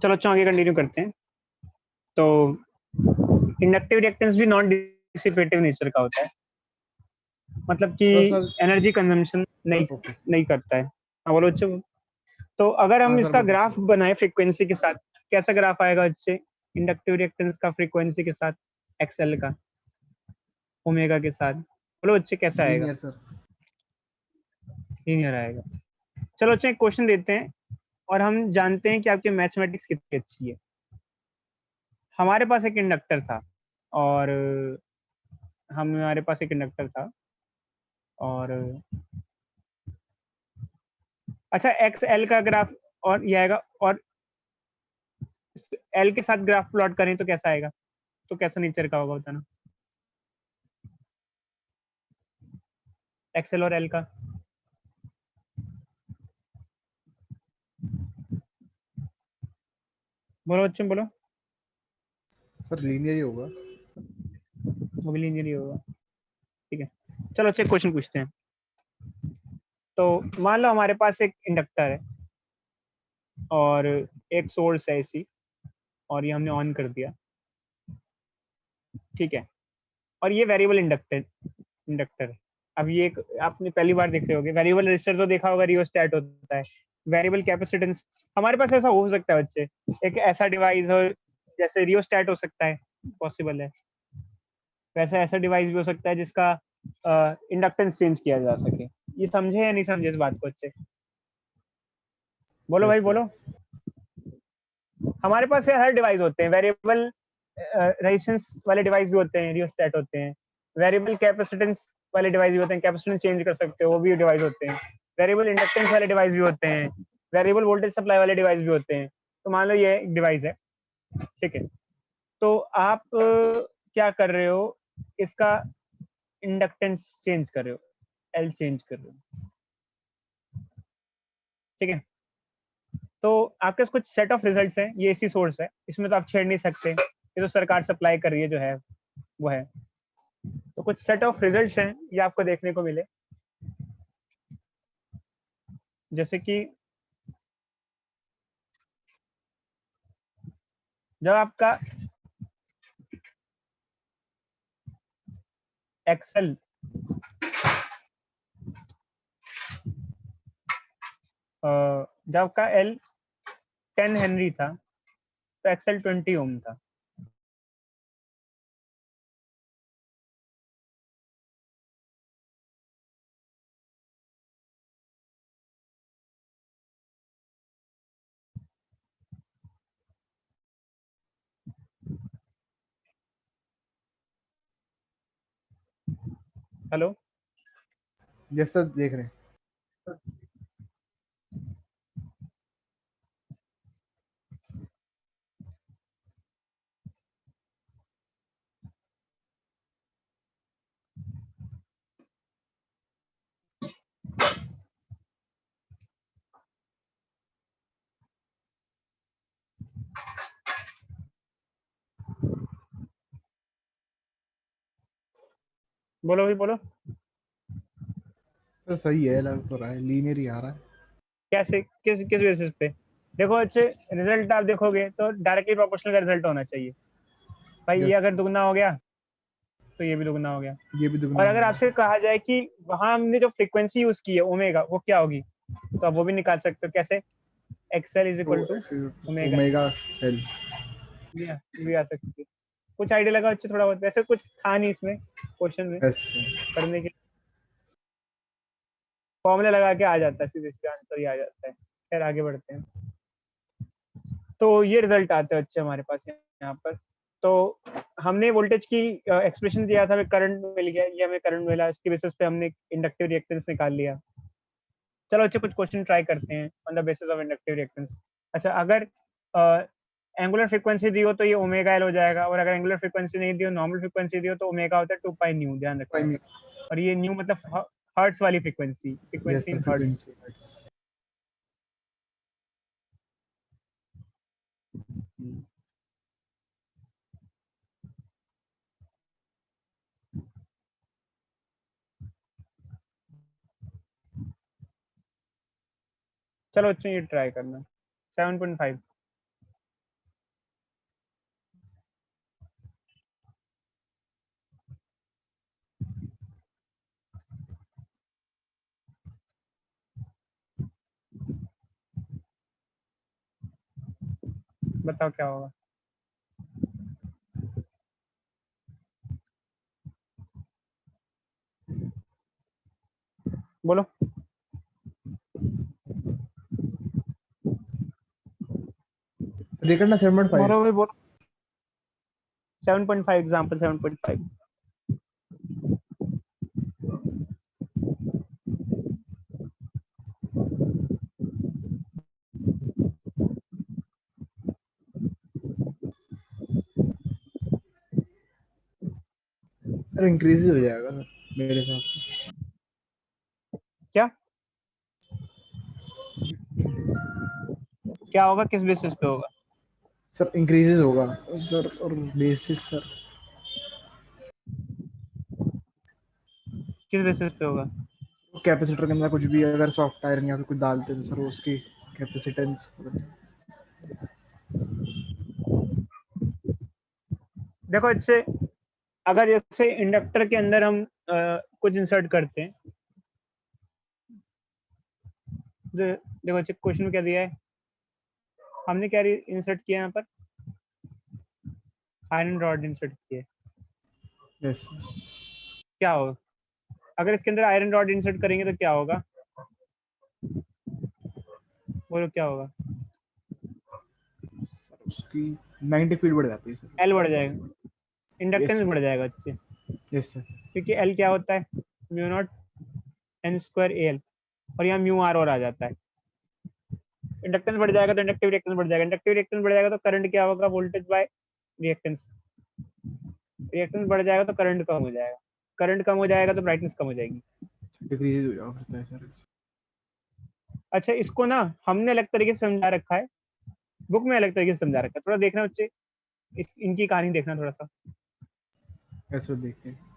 चलो अच्छा आगे कंटिन्यू करते हैं। तो इंडक्टिव रिएक्टेंस भी नॉन डिसिपेटिव नेचर का होता है, मतलब कि सर एनर्जी कंजम्पशन नहीं करता है। हाँ बोलो अच्छे। तो अगर हम हाँ सर इसका बोलो। ग्राफ बनाए फ्रीक्वेंसी के साथ, कैसा ग्राफ आएगा अच्छे इंडक्टिव रिएक्टेंस का फ्रीक्वेंसी के साथ, एक्सएल का ओमेगा के साथ, बोलो अच्छे कैसा आएगा? Linear sir. लीनियर आएगा। चलो अच्छा एक क्वेश्चन देते हैं और हम जानते हैं कि आपकी मैथमेटिक्स कितनी अच्छी है। हमारे पास एक इंडक्टर था और हमारे पास एक इंडक्टर था और अच्छा एक्स एल का ग्राफ और ये आएगा, और एल के साथ ग्राफ प्लॉट करें तो कैसा आएगा? तो कैसा नेचर का होगा बताना, एक्सएल और एल का? बोलो बच्चों बोलो। सर लीनियर ही होगा। वो भी लीनियर ही होगा, ठीक है। चलो अच्छा क्वेश्चन पूछते हैं। तो मान लो हमारे पास एक इंडक्टर है और एक सोर्स है इसी, और ये हमने ऑन कर दिया, ठीक है। और ये वेरिएबल इंडक्टर इंडक्टर है। अब ये एक आपने पहली बार देख रहे होगे, वेरिएबल रेजिस्टर तो देखा होगा, रियोस्टेट होता है। वेरिएबल कैपेसिटेंस, हमारे पास ऐसा हो सकता है बच्चे, एक ऐसा डिवाइस हो जैसे रियोस्टेट हो सकता है, पॉसिबल है। वैसे ऐसा डिवाइस भी हो सकता है जिसका इंडक्टेंस चेंज किया जा सके। ये समझे या नहीं समझे इस बात को अच्छे? बोलो भाई यस सर। बोलो। हमारे पास हर डिवाइस होते हैं, वेरिएबल रेजिस्टेंस वाले डिवाइस भी होते हैं, रियोस्टेट होते हैं। वेरिएबल कैपेसिटेंस वाले डिवाइस भी होते हैं, कैपेसिटेंस चेंज कर सकते हो, वो भी डिवाइस होते हैं। वेरिएबल इंडक्टेंस वाले डिवाइस भी होते हैं, वेरिएबल वोल्टेज सप्लाई वाले डिवाइस भी होते हैं। तो मान लो ये एक डिवाइस है, ठीक है। तो आप क्या कर रहे हो, इसका इंडक्टेंस चेंज कर रहे हो, एल चेंज कर रहे हो, ठीक है। तो आपके पास कुछ सेट ऑफ रिजल्ट्स हैं, ये एसी सोर्स है, इसमें तो आप छेड़ नहीं सकते, ये तो सरकार सप्लाई कर रही है जो है वो है। तो कुछ सेट ऑफ रिजल्ट्स हैं ये आपको देखने को मिले, जैसे कि जब आपका एक्सेल जब आपका एल 10 हेनरी था तो एक्सेल 20 ओम था। हेलो, यस सर देख रहे हैं। बोलो भाई बोलो। सर सही है, लग तो रहा है लीनियर ही आ रहा है। कैसे, किस किस बेसिस पे? देखो अच्छे रिजल्ट आप देखोगे तो डायरेक्टली प्रोपोर्शनल का रिजल्ट होना चाहिए भाई। ये यस अगर दुगना हो गया तो ये भी दुगना हो गया। ये भी दुगना और हो अगर गया। आपसे कहा जाए कि वहां हमने जो फ्रीक्वेंसी यूज की है ओमेगा, वो क्या होगी, तो आप वो भी निकाल सकते हो। कैसे? एक्सएल इज तो equal to omega L. Omega L. ये भी आ सकती है। कुछ आइडिया लगा अच्छे थोड़ा बहुत, वैसे कुछ था नहीं इसमें क्वेश्चन में यस करने के, फॉर्मूला लगा के आ जाता है, सीधे सीधे आंसर ही आ जाता है। खैर आगे बढ़ते हैं। तो ये रिजल्ट आते हैं अच्छे हमारे पास यहाँ पर। तो हमने वोल्टेज की एक्सप्रेशन दिया था, हमें करंट मिल गया, ये हमें करंट मिला, इसके बेसिस पे हमने इंडक्टिव रिएक्टेंस निकाल लिया। चलो अच्छे कुछ क्वेश्चन ट्राई करते हैं on the basis of inductive reactance. अच्छा अगर एंगुलर फ्रीक्वेंसी दी हो तो ये ओमेगा एल हो जाएगा, और अगर एंगुलर फ्रीक्वेंसी नहीं दी हो, नॉर्मल फ्रीक्वेंसी दी हो, तो ओमेगा होता है 2 पाई न्यू, ध्यान रखना। प्राइम। और ये न्यू मतलब हर्ट्स वाली फ्रीक्वेंसी, यस फ्रीक्वेंसी सर इन हर्ट्स। फ्रीक्वेंसी। चलो अच्छा ये ट्राई करना, 7.5। बताओ क्या होगा। बोलो। ये करना 7.5। बोलो भाई बोलो। 7.5 एग्जाम्पल 7.5। सर इंक्रीज हो जाएगा सर मेरे हिसाब से। क्या क्या होगा, किस बेसिस पे होगा? सर इंक्रीजेज होगा सर, और बेसिस सर किस बेसिस पे होगा? कैपेसिटर के अंदर कुछ भी अगर सॉफ्ट आयरन या फिर कुछ डालते हैं तो सर उसकी कैपेसिटेंस। देखो इससे, अगर जैसे इंडक्टर के अंदर हम कुछ इंसर्ट करते हैं, देखो क्वेश्चन में क्या दिया है, हमने क्या इंसर्ट किया यहाँ पर, आयरन रॉड इंसर्ट किया है। यस। क्या होगा अगर इसके अंदर आयरन रॉड इंसर्ट करेंगे तो क्या होगा? बोलो क्या होगा? सर उसकी मैग्नेटिक फील्ड बढ़ जाती है एल सर। बढ़ जाएगा, यस इंडक्टेंस सर। बढ़ जाएगा अच्छे, यस सर। क्योंकि एल क्या होता है, mu not an square A L, और यहाँ म्यू आर और आ जाता है। इंडक्टेंस बढ़ जाएगा तो इंडक्टिव रिएक्टेंस बढ़ जाएगा, इंडक्टिव रिएक्टेंस बढ़ जाएगा तो करंट क्या होगा, वोल्टेज बाय रिएक्टेंस, रिएक्टेंस बढ़ जाएगा तो करंट कम हो जाएगा, करंट कम हो जाएगा तो ब्राइटनेस कम हो जाएगी। डिक्रीज हो जाता है सर। अच्छा, इसको ना हमने अलग तरीके से समझा रखा है, बुक में अलग तरीके से समझा रखा है, थोड़ा देखना बच्चे, इनकी कहानी देखना थोड़ा सा। ऐसे देखते हैं।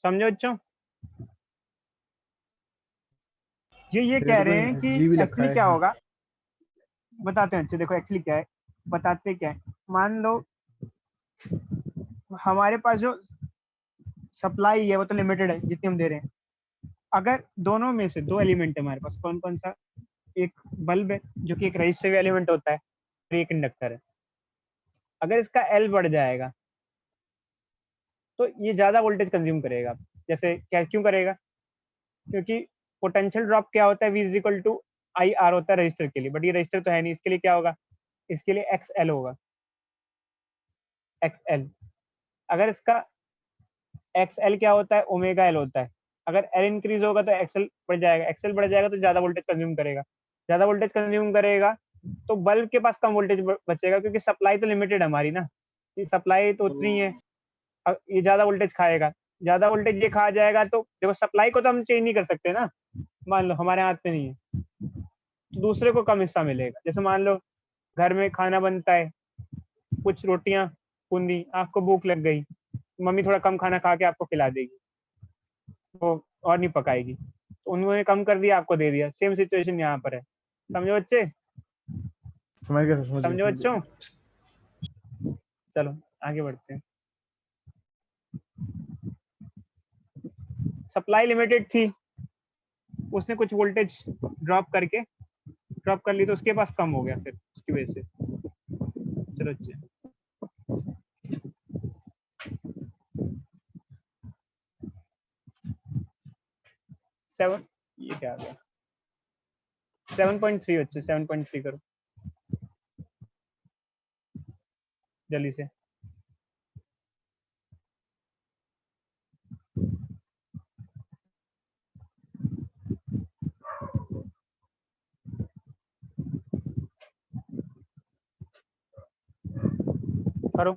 समझो बच्चों, ये कह मेरे रहे हैं को कि जी भी लिखा एक्चुअली क्या है। होगा, बताते हैं। अच्छे देखो एक्चुअली क्या है, बताते क्या है, मान लो हमारे पास जो सप्लाई है वो तो लिमिटेड है जितनी हम दे रहे हैं। अगर दोनों में से दो एलिमेंट है हमारे पास, कौन कौन सा, एक बल्ब है जो कि एक रेजिस्टिव एलिमेंट होता है, और एक इंडक्टर है। अगर इसका एल बढ़ जाएगा तो ये ज्यादा वोल्टेज कंज्यूम करेगा। जैसे क्या, क्यों करेगा? क्योंकि पोटेंशियल ड्रॉप क्या होता है, V is equal to I R होता है रजिस्टर के लिए, बट ये रजिस्टर तो है नहीं, इसके लिए क्या होगा, इसके लिए एक्स एल होगा, एक्स एल। अगर इसका एक्स एल क्या होता है, ओमेगा एल होता है। अगर एल इंक्रीज होगा तो एक्सएल बढ़ जाएगा, एक्सएल बढ़ जाएगा तो ज्यादा वोल्टेज कंज्यूम करेगा, ज्यादा वोल्टेज कंज्यूम करेगा तो बल्ब के पास कम वोल्टेज बचेगा, क्योंकि सप्लाई तो लिमिटेड है हमारी ना, ये सप्लाई तो उतनी है। अब ये ज्यादा वोल्टेज खाएगा, ज्यादा वोल्टेज ये खा जाएगा तो देखो सप्लाई को तो हम चेंज नहीं कर सकते ना, मान लो हमारे हाथ में नहीं है, तो दूसरे को कम हिस्सा मिलेगा। जैसे मान लो घर में खाना बनता है, कुछ रोटियां बूंदी, आपको भूख लग गई, मम्मी थोड़ा कम खाना खा के आपको खिला देगी, वो और नहीं पकाएगी, तो उन्होंने कम कर दिया, आपको दे दिया। सेम सिचुएशन यहाँ पर है, समझो बच्चे, समझ गया सर, समझ गया, समझो समझ बच्चों। गया। चलो आगे बढ़ते हैं। सप्लाई लिमिटेड थी, उसने कुछ वोल्टेज ड्रॉप कर ली तो उसके पास कम हो गया, फिर उसकी वजह से। चलो अच्छे, 7, ये क्या आ गया, 7.3 बच्चे, 7.3 करो जल्दी से। करो।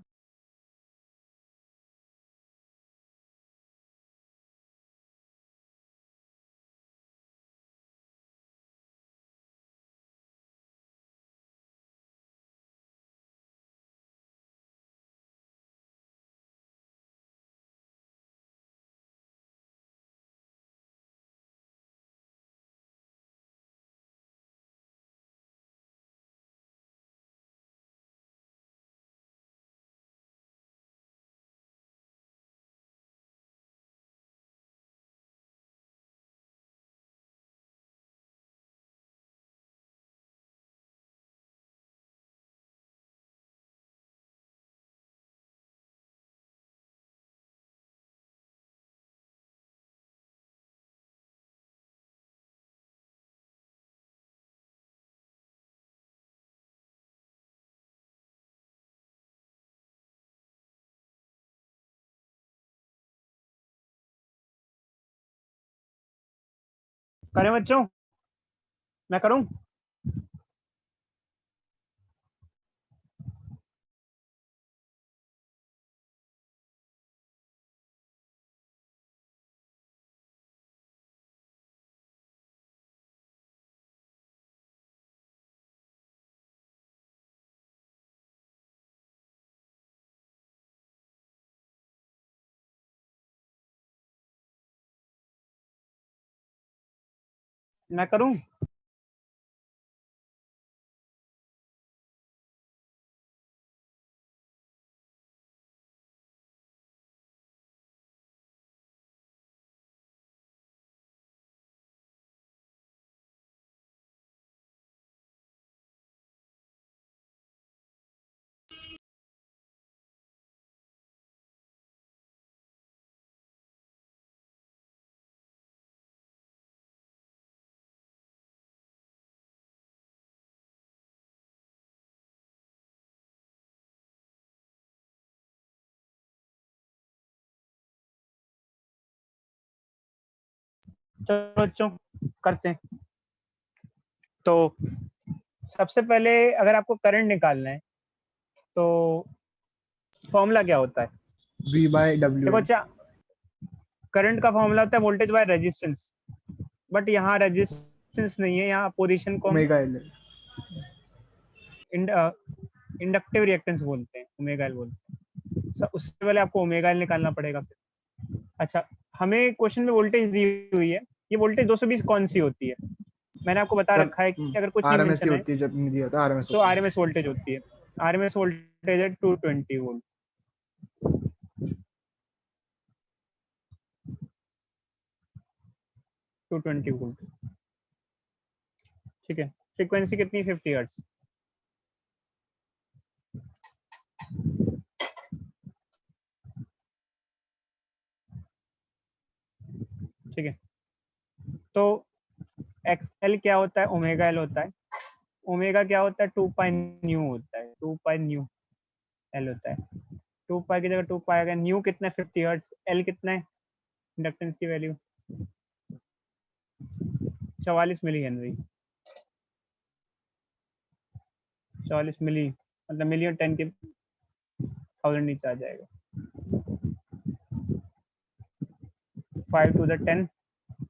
करें बच्चों, मैं करूं? मैं करूं? चलो बच्चों करते हैं। तो सबसे पहले अगर आपको करंट निकालना है तो फॉर्मूला क्या होता है? V by W देखो L. अच्छा, करंट का फॉर्मूला होता है वोल्टेज बाय रेजिस्टेंस, बट यहाँ रेजिस्टेंस नहीं है, यहाँ पोजीशन को हम Omega L. इंडक्टिव रिएक्टेंस बोलते हैं, ओमेगा एल बोलते हैं। उससे पहले आपको ओमेगा एल निकालना पड़ेगा फिर। अच्छा, हमें क्वेश्चन में वोल्टेज दी हुई है, ये वोल्टेज 220 कौन सी होती है? मैंने आपको बता जब रखा है कि अगर कुछ नहीं RMS ही मेंशन है होती है, जब नहीं दिया था RMS तो होती है. आरएमएस वोल्टेज होती है। आरएमएस वोल्टेज है 220 वोल्ट। 220 वोल्ट, ठीक है। फ्रीक्वेंसी कितनी? 50 हर्ट्ज। ठीक है, तो एक्स एल क्या होता है? ओमेगा एल होता है। ओमेगा क्या होता है? 2 पाई न्यू होता है, 2 पाई न्यू एल होता है। 2 पाई की जगह 2 पाई आ गया। न्यू कितना है? 50 हर्ट्ज। एल कितना है इंडक्टेंस की वैल्यू? 44 milli henry. 44 मिली मतलब मिलियन 10 के 1000 नीचे आ जाएगा। 5 टू द 10,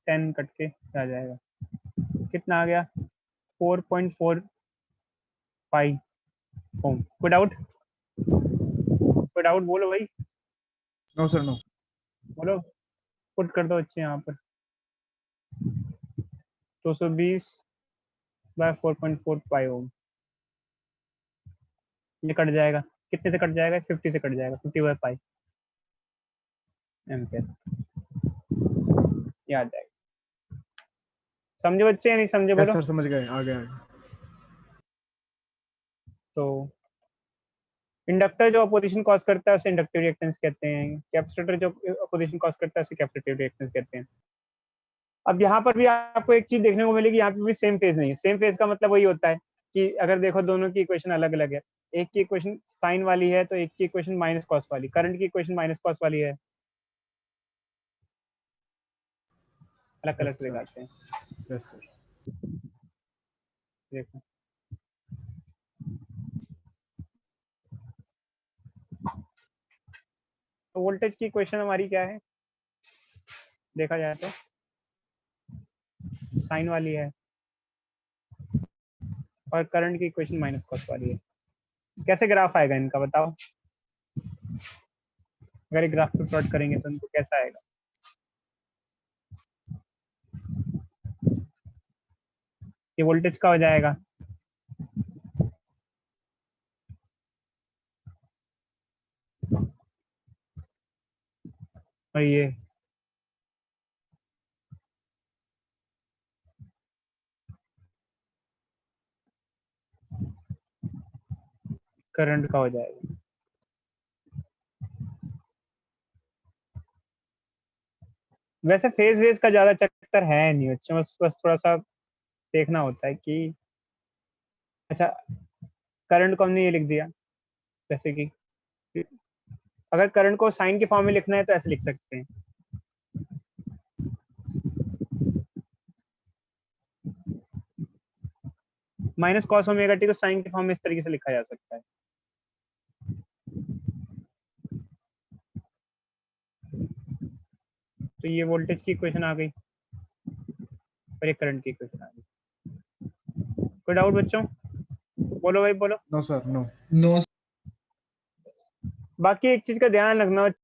10 कट के आ जाएगा। कितना आ गया? 4.4 पाई ओम। कोई डाउट? कोई डाउट बोलो भाई, No sir, no. बोलो। पुट कर दो अच्छे यहाँ पर। 220 बाय 4.4 पाई ओम। ये कट जाएगा, कितने से कट जाएगा? 50 से कट जाएगा, 50 बाय पाई एम्पियर। ये आ जाएगा। समझे बच्चे या नहीं समझे? Yes बोलो। sir, समझ गए, आ गया. तो इंडक्टर जो अपोजिशन कॉज करता है उसे इंडक्टिव रिएक्टेंस कहते हैं। कैपेसिटर जो अपोजिशन कॉज करता है उसे कैपेसिटिव रिएक्टेंस कहते हैं। अब यहाँ पर भी आपको एक चीज देखने को मिलेगी, यहाँ पे भी सेम फेज नहीं है। सेम फेज का मतलब वही होता है कि अगर देखो दोनों की इक्वेशन अलग अलग है, एक की इक्वेशन साइन वाली है तो एक की इक्वेशन माइनस कॉस वाली। करंट की इक्वेशन माइनस कॉस वाली है। अलग Yes अलग से sir. दिखाते हैं, Yes sir. देखो। तो वोल्टेज की इक्वेशन हमारी क्या है देखा जाए तो? साइन वाली है और करंट की इक्वेशन माइनस कॉस वाली है। कैसे ग्राफ आएगा इनका बताओ? अगर एक ग्राफ को प्लॉट करेंगे तो इनको कैसा आएगा? ये वोल्टेज का हो जाएगा, और ये करंट का हो जाएगा। वैसे फेज वेज का ज्यादा चक्कर है नहीं, अच्छा बस बस थोड़ा सा देखना होता है कि अच्छा करंट को हमने ये लिख दिया, जैसे कि अगर करंट को साइन के फॉर्म में लिखना है तो ऐसे लिख सकते हैं। माइनस कॉस ओमेगा टी को साइन के फॉर्म में इस तरीके से लिखा जा सकता है। तो ये वोल्टेज की इक्वेशन आ गई और ये करंट की इक्वेशन आ गई। कोई डाउट बच्चों? बोलो भाई बोलो। No sir no. नो। बाकी एक चीज का ध्यान रखना